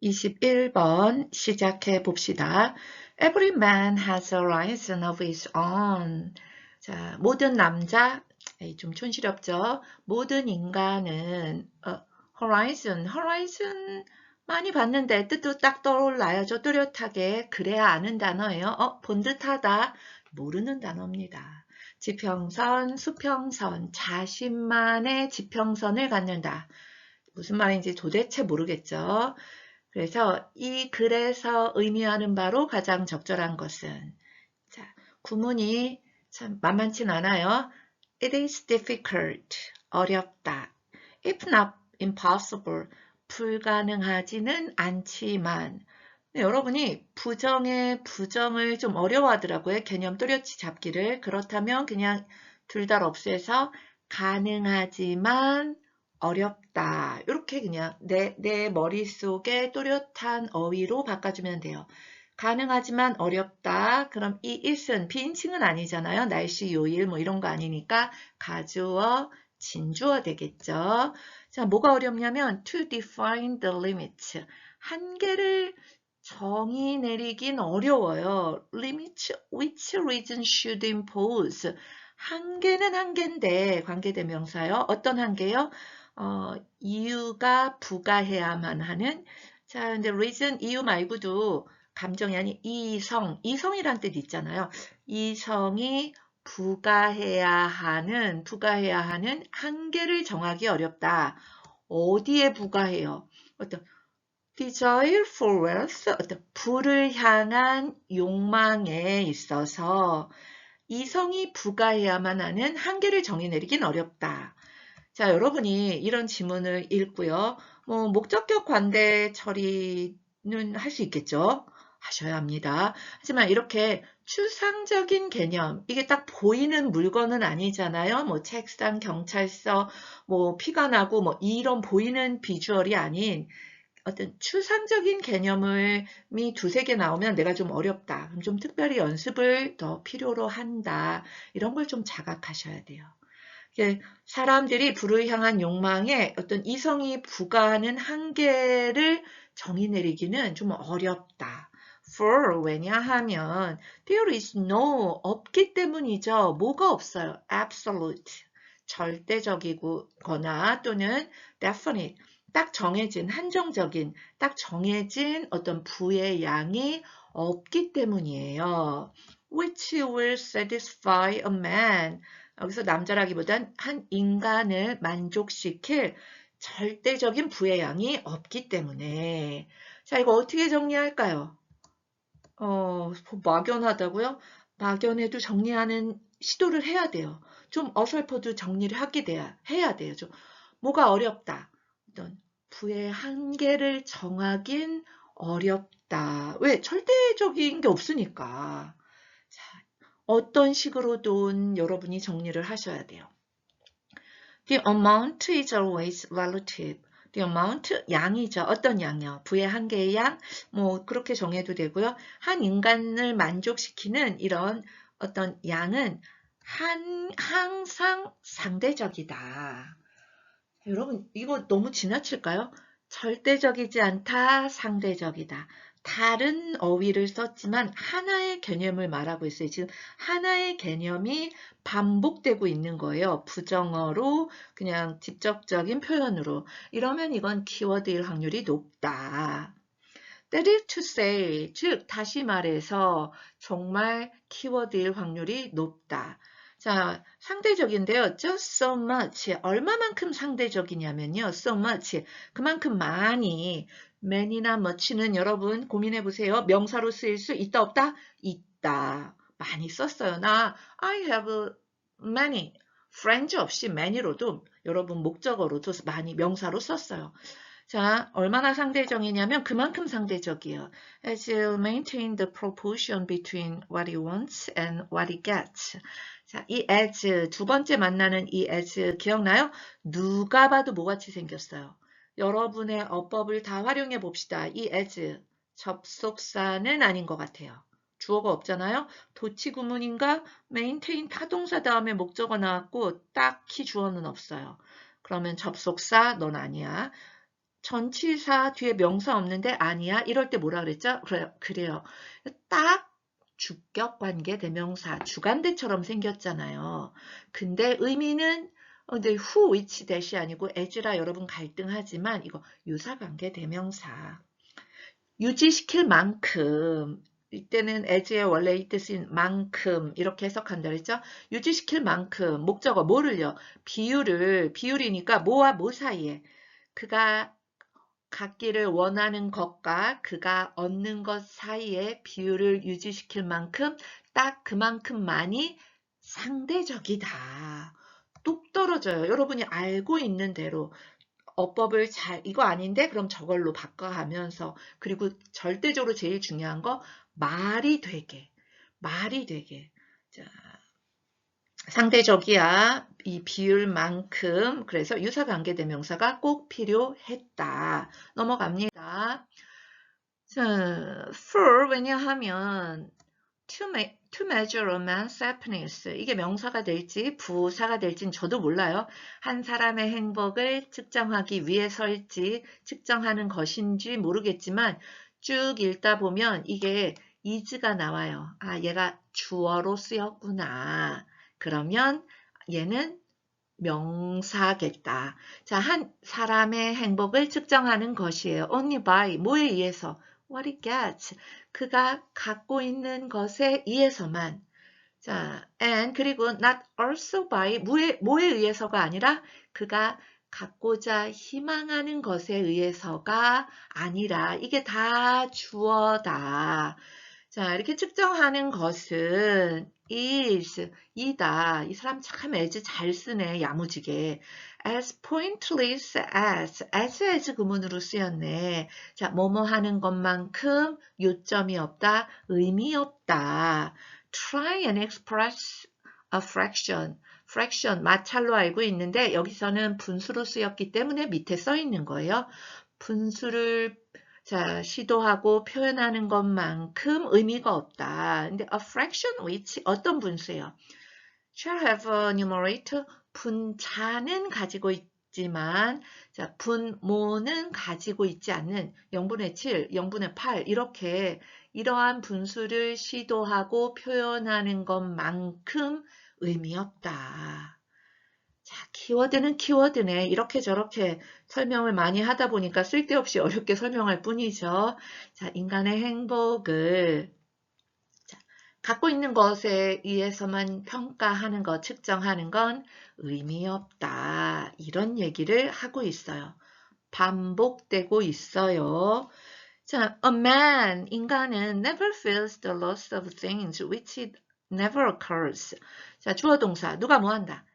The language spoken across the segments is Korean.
21번 시작해 봅시다. Every man has a horizon of his own. 자, 모든 남자, 좀 촌스럽죠? 모든 인간은 horizon 많이 봤는데 뜻도 딱 떠올라야죠. 뚜렷하게 그래야 아는 단어예요. 본 듯하다 모르는 단어입니다. 지평선, 수평선, 자신만의 지평선을 갖는다. 무슨 말인지 도대체 모르겠죠. 그래서 이 글에서 의미하는 바로 가장 적절한 것은 자, 구문이 참 만만치 않아요. It is difficult, 어렵다. If not impossible, 불가능하지는 않지만 여러분이 부정의 부정을 좀 어려워하더라고요. 개념 또렷이 잡기를. 그렇다면 그냥 둘 다 없애서 가능하지만 어렵다. 이렇게 그냥 내 머릿속에 또렷한 어휘로 바꿔주면 돼요. 가능하지만 어렵다. 그럼 이 it은 비인칭은 아니잖아요. 날씨, 요일 뭐 이런 거 아니니까 가주어, 진주어 되겠죠. 자, 뭐가 어렵냐면 to define the limits. 한계를 정의 내리긴 어려워요. limits which region should impose. 한계는 한계인데 관계대명사요. 어떤 한계요? 이유가 부가해야만 하는 자, 근데 reason 이유 말고도 감정이 아닌 이성이란 뜻 있잖아요. 이성이 부가해야 하는 한계를 정하기 어렵다. 어디에 부가해요? 어떤 desire for wealth, 어떤 부를 향한 욕망에 있어서 이성이 부가해야만 하는 한계를 정의 내리긴 어렵다. 자, 여러분이 이런 지문을 읽고요. 목적격 관대 처리는 할 수 있겠죠? 하셔야 합니다. 하지만 이렇게 추상적인 개념, 이게 딱 보이는 물건은 아니잖아요. 책상, 경찰서, 피가 나고 이런 보이는 비주얼이 아닌 어떤 추상적인 개념이 두세 개 나오면 내가 좀 어렵다. 그럼 좀 특별히 연습을 더 필요로 한다. 이런 걸 좀 자각하셔야 돼요. 사람들이 부를 향한 욕망에 어떤 이성이 부과하는 한계를 정의 내리기는 좀 어렵다. For 왜냐하면 there is no 없기 때문이죠. 뭐가 없어요? Absolute 절대적이거나 또는 definite 딱 정해진 한정적인 딱 정해진 어떤 부의 양이 없기 때문이에요. Which will satisfy a man 여기서 남자라기보단 한 인간을 만족시킬 절대적인 부의 양이 없기 때문에 자 이거 어떻게 정리할까요? 막연하다고요? 막연해도 정리하는 시도를 해야 돼요. 좀 어설퍼도 정리를 해야 돼요. 좀 뭐가 어렵다. 어떤 부의 한계를 정하긴 어렵다. 왜? 절대적인 게 없으니까. 자, 어떤 식으로든 여러분이 정리를 하셔야 돼요. The amount is always relative. The amount, 양이죠. 어떤 양이요? 부의 한계의 양, 그렇게 정해도 되고요. 한 인간을 만족시키는 이런 어떤 양은 항상 상대적이다. 여러분, 이거 너무 지나칠까요? 절대적이지 않다, 상대적이다. 다른 어휘를 썼지만 하나의 개념을 말하고 있어요. 지금 하나의 개념이 반복되고 있는 거예요. 부정어로 그냥 직접적인 표현으로. 이러면 이건 키워드일 확률이 높다. That is to say, 즉 다시 말해서 정말 키워드일 확률이 높다. 자, 상대적인데요. just so much. 얼마만큼 상대적이냐면요. so much. 그만큼 많이. man이나 much는 여러분 고민해 보세요. 명사로 쓰일 수 있다 없다? 있다. 많이 썼어요. 나 I have many. friends 없이 many로도 여러분 목적어로도 많이 명사로 썼어요. 자, 얼마나 상대적이냐면 그만큼 상대적이에요. As you maintain the proportion between what he wants and what he gets. 자, 이 as 두 번째 만나는 이 as 기억나요? 누가 봐도 뭐같이 생겼어요. 여러분의 어법을 다 활용해 봅시다. 이 as 접속사는 아닌 것 같아요. 주어가 없잖아요. 도치 구문인가? maintain 타동사 다음에 목적어 나왔고 딱히 주어는 없어요. 그러면 접속사 넌 아니야. 전치사 뒤에 명사 없는데 아니야? 이럴 때 뭐라 그랬죠? 그래요. 딱 주격관계 대명사, 주관대처럼 생겼잖아요. 근데 의미는 근데 who, which, that이 아니고 as라 여러분 갈등하지만 이거 유사관계 대명사. 유지시킬 만큼 이때는 as의 원래 이 뜻인 만큼 이렇게 해석한다 그랬죠? 유지시킬 만큼 목적어 뭐를요? 비율이니까 뭐와 뭐 사이에 그가 갖기를 원하는 것과 그가 얻는 것 사이의 비율을 유지시킬 만큼 딱 그만큼 많이 상대적이다. 뚝 떨어져요. 여러분이 알고 있는 대로 어법을 이거 아닌데 그럼 저걸로 바꿔가면서 그리고 절대적으로 제일 중요한 거 말이 되게 자, 상대적이야 이 비율만큼 그래서 유사관계대명사가 꼭 필요했다. 넘어갑니다. 자, for 왜냐하면 to measure a man's happiness 이게 명사가 될지 부사가 될지는 저도 몰라요. 한 사람의 행복을 측정하기 위해서일지 측정하는 것인지 모르겠지만 쭉 읽다 보면 이게 is가 나와요. 아, 얘가 주어로 쓰였구나. 그러면 얘는 명사겠다. 자, 한 사람의 행복을 측정하는 것이에요. only by 뭐에 의해서? what he gets. 그가 갖고 있는 것에 의해서만. 자, and 그리고 not also by 뭐에 의해서가 아니라 그가 갖고자 희망하는 것에 의해서가 아니라 이게 다 주어다. 자, 이렇게 측정하는 것은 is, 이다. 이 사람 참 as 잘 쓰네, 야무지게. as pointless as 구문으로 쓰였네. 자, 뭐뭐 하는 것만큼 요점이 없다, 의미 없다. try and express a fraction, 마찰로 알고 있는데 여기서는 분수로 쓰였기 때문에 밑에 써 있는 거예요. 분수를 시도하고 표현하는 것만큼 의미가 없다. 근데 a fraction which 어떤 분수예요? shall have a numerator 분자는 가지고 있지만 분모는 가지고 있지 않는 0분의 7, 0분의 8 이렇게 이러한 분수를 시도하고 표현하는 것만큼 의미 없다. 자, 키워드는 키워드네. 이렇게 저렇게 설명을 많이 하다 보니까 쓸데없이 어렵게 설명할 뿐이죠. 자, 인간의 행복을 갖고 있는 것에 의해서만 평가하는 것, 측정하는 건 의미 없다. 이런 얘기를 하고 있어요. 반복되고 있어요. 자, a man, 인간은 never feels the loss of things which it never occurs. 자, 주어 동사, 누가 뭐 한다?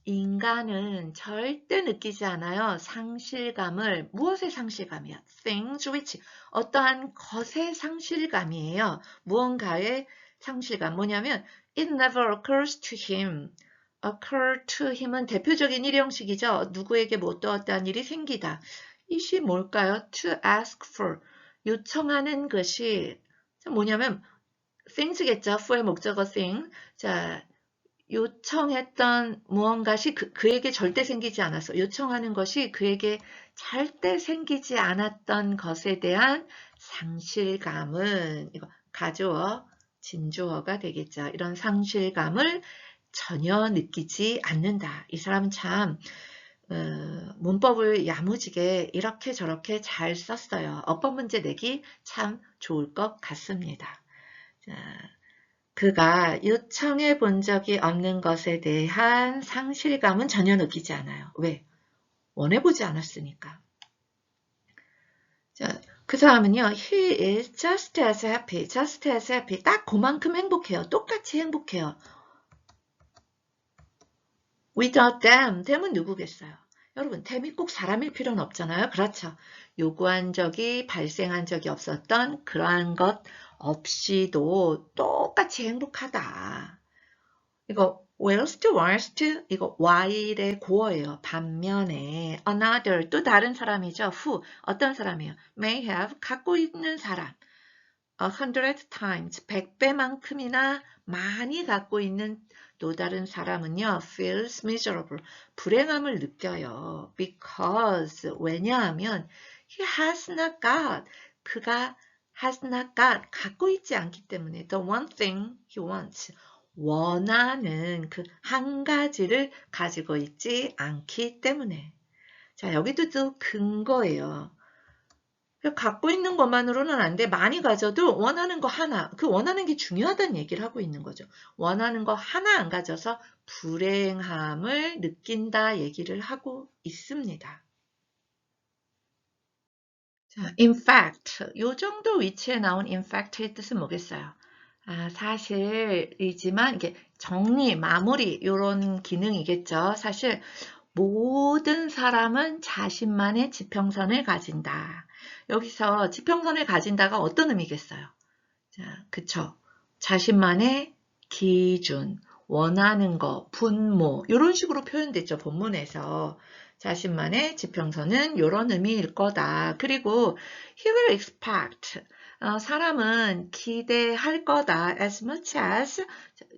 인간은 절대 느끼지 않아요. 상실감을. 무엇의 상실감이야? things which 어떠한 것의 상실감이에요. 무언가의 상실감. 뭐냐면 it never occurs to him. occur to him은 대표적인 일형식이죠. 누구에게 뭐 또 어떠한 일이 생기다. 이시 뭘까요? to ask for. 요청하는 것이 뭐냐면 things겠죠. for의 목적어 thing. 자, 요청했던 무언가시 그에게 절대 생기지 않았어. 요청하는 것이 그에게 절대 생기지 않았던 것에 대한 상실감은 이거 가주어, 진주어가 되겠죠. 이런 상실감을 전혀 느끼지 않는다. 이 사람은 참 문법을 야무지게 이렇게 저렇게 잘 썼어요. 어법 문제 내기 참 좋을 것 같습니다. 자, 그가 요청해 본 적이 없는 것에 대한 상실감은 전혀 느끼지 않아요. 왜? 원해보지 않았으니까. 자, 그 사람은요, he is just as happy, just as happy. 딱 그만큼 행복해요. 똑같이 행복해요. without them, them은 누구겠어요? 여러분, them이 꼭 사람일 필요는 없잖아요. 그렇죠. 요구한 적이 발생한 적이 없었던 그러한 것 없이도 똑같이 행복하다. 이거 whilst, whilst 이거 while의 고어예요. 반면에 another 또 다른 사람이죠. who 어떤 사람이에요? may have 갖고 있는 사람 100 times 100배만큼이나 많이 갖고 있는 또 다른 사람은요, feels miserable. 불행함을 느껴요. Because, 왜냐하면 he has not got. 그가 has not got. 갖고 있지 않기 때문에 the one thing he wants. 원하는 그 한 가지를 가지고 있지 않기 때문에. 자, 여기도 또 근거예요. 갖고 있는 것만으로는 안 돼. 많이 가져도 원하는 거 하나, 그 원하는 게 중요하다는 얘기를 하고 있는 거죠. 원하는 거 하나 안 가져서 불행함을 느낀다 얘기를 하고 있습니다. 자, in fact, 요 정도 위치에 나온 in fact의 뜻은 뭐겠어요? 사실이지만 이게 정리, 마무리 이런 기능이겠죠. 사실 모든 사람은 자신만의 지평선을 가진다. 여기서 지평선을 가진다가 어떤 의미겠어요? 자, 그쵸. 자신만의 기준, 원하는 거, 분모 이런 식으로 표현됐죠. 본문에서. 자신만의 지평선은 이런 의미일 거다. 그리고 he will expect. 사람은 기대할 거다. as much as.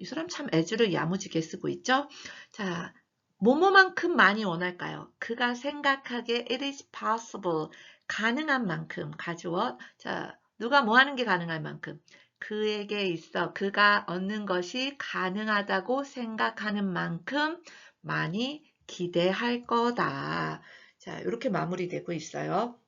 이 사람 참 as를 야무지게 쓰고 있죠. 자, 뭐뭐만큼 많이 원할까요? 그가 생각하기에 it is possible. 가능한 만큼 가져워. 자, 누가 뭐 하는 게 가능할 만큼. 그에게 있어 그가 얻는 것이 가능하다고 생각하는 만큼 많이 기대할 거다. 자, 이렇게 마무리되고 있어요.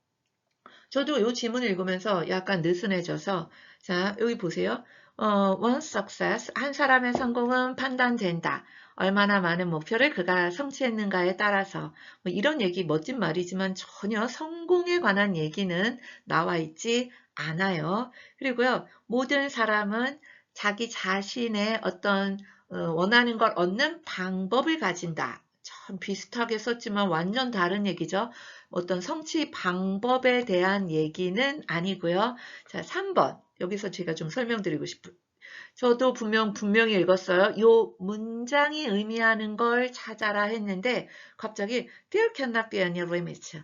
저도 이 지문을 읽으면서 약간 느슨해져서 자, 여기 보세요. one success, 한 사람의 성공은 판단된다. 얼마나 많은 목표를 그가 성취했는가에 따라서 뭐 이런 얘기 멋진 말이지만 전혀 성공에 관한 얘기는 나와 있지 않아요. 그리고요, 모든 사람은 자기 자신의 어떤 원하는 걸 얻는 방법을 가진다. 참 비슷하게 썼지만 완전 다른 얘기죠. 어떤 성취 방법에 대한 얘기는 아니고요. 자, 3번. 여기서 제가 좀 설명드리고 싶어요. 저도 분명히 읽었어요. 요 문장이 의미하는 걸 찾아라 했는데 갑자기 there cannot be any limits.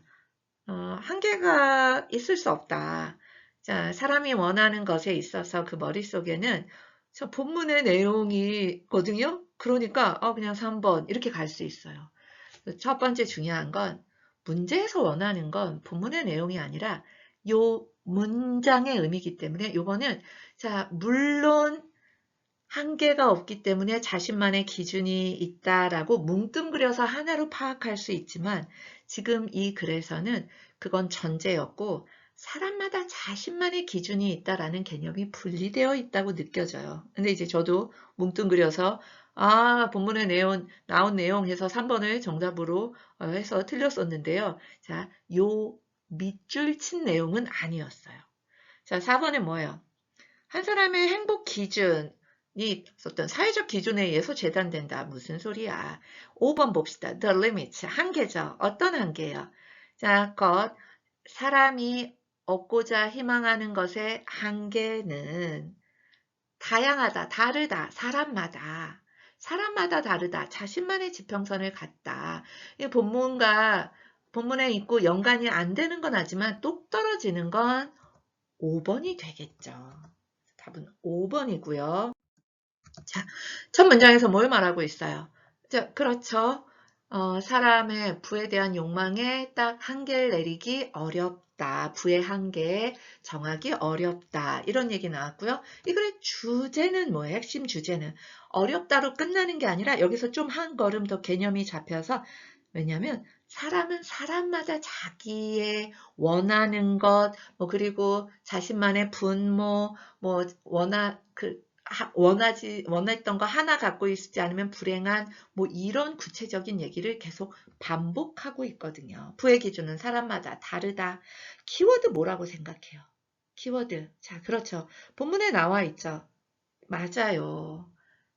한계가 있을 수 없다. 자, 사람이 원하는 것에 있어서 그 머릿속에는 저 본문의 내용이거든요. 그러니까 그냥 3번 이렇게 갈 수 있어요. 첫 번째 중요한 건 문제에서 원하는 건 본문의 내용이 아니라 요 문장의 의미이기 때문에 요거는 자, 물론 한계가 없기 때문에 자신만의 기준이 있다라고 뭉뚱그려서 하나로 파악할 수 있지만 지금 이 글에서는 그건 전제였고 사람마다 자신만의 기준이 있다라는 개념이 분리되어 있다고 느껴져요. 근데 이제 저도 뭉뚱그려서 본문에 나온 내용 해서 3번을 정답으로 해서 틀렸었는데요. 자, 요 밑줄 친 내용은 아니었어요. 자, 4번은 뭐예요? 한 사람의 행복 기준이 어떤 사회적 기준에 의해서 재단된다. 무슨 소리야? 5번 봅시다. The limit. 한계죠. 어떤 한계예요? 자, 사람이 얻고자 희망하는 것의 한계는 다양하다, 다르다, 사람마다 다르다, 자신만의 지평선을 갖다. 이 본문에 있고 연관이 안 되는 건 하지만 똑 떨어지는 건 5번이 되겠죠. 답은 5번이고요. 자, 첫 문장에서 뭘 말하고 있어요? 자, 그렇죠. 사람의 부에 대한 욕망에 딱 한계를 내리기 어렵다. 부의 한계에 정하기 어렵다. 이런 얘기 나왔고요. 이 글의 주제는 뭐예요? 핵심 주제는 어렵다로 끝나는 게 아니라 여기서 좀 한 걸음 더 개념이 잡혀서 왜냐하면 사람은 사람마다 자기의 원하는 것, 그리고 자신만의 분모, 원했던 거 하나 갖고 있지 않으면 불행한 이런 구체적인 얘기를 계속 반복하고 있거든요. 부의 기준은 사람마다 다르다. 키워드 뭐라고 생각해요? 키워드. 자, 그렇죠. 본문에 나와 있죠. 맞아요.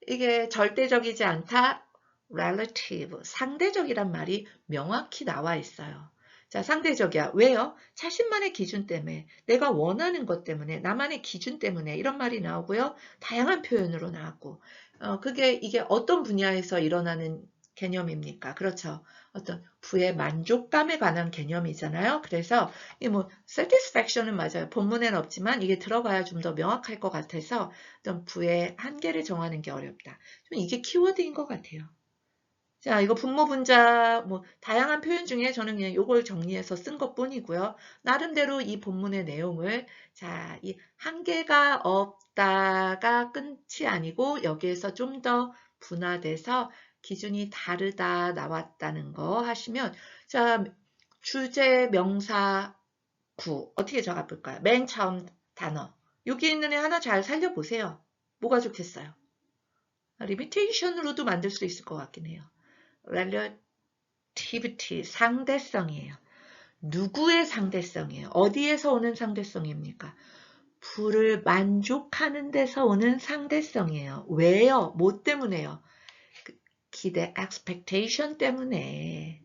이게 절대적이지 않다. relative, 상대적이란 말이 명확히 나와 있어요. 자, 상대적이야. 왜요? 자신만의 기준 때문에, 내가 원하는 것 때문에, 나만의 기준 때문에 이런 말이 나오고요. 다양한 표현으로 나왔고, 이게 어떤 분야에서 일어나는 개념입니까? 그렇죠. 어떤 부의 만족감에 관한 개념이잖아요. 그래서 이 뭐 satisfaction은 맞아요. 본문에는 없지만 이게 들어가야 좀 더 명확할 것 같아서 어떤 부의 한계를 정하는 게 어렵다. 좀 이게 키워드인 것 같아요. 자, 이거 분모 분자 뭐 다양한 표현 중에 저는 그냥 이걸 정리해서 쓴 것뿐이고요. 나름대로 이 본문의 내용을 자, 이 한계가 없다가 끝이 아니고 여기에서 좀 더 분화돼서 기준이 다르다 나왔다는 거 하시면 자, 주제 명사 구 어떻게 적어볼까요? 맨 처음 단어 여기 있는 애 하나 잘 살려보세요. 뭐가 좋겠어요? limitation으로도 만들 수 있을 것 같긴 해요. relativity, 상대성이에요. 누구의 상대성이에요? 어디에서 오는 상대성입니까? 부를 만족하는 데서 오는 상대성이에요. 왜요? 뭐 때문에요? 기대, expectation 때문에.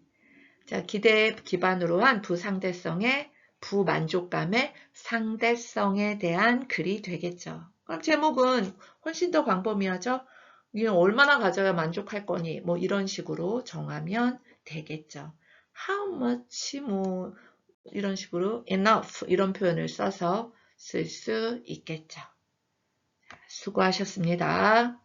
자, 기대 기반으로 한 부상대성의 부만족감의 상대성에 대한 글이 되겠죠. 그럼 제목은 훨씬 더 광범위하죠? 이게 얼마나 가져야 만족할 거니? 뭐 이런 식으로 정하면 되겠죠. How much 뭐 이런 식으로 enough 이런 표현을 써서 쓸 수 있겠죠. 수고하셨습니다.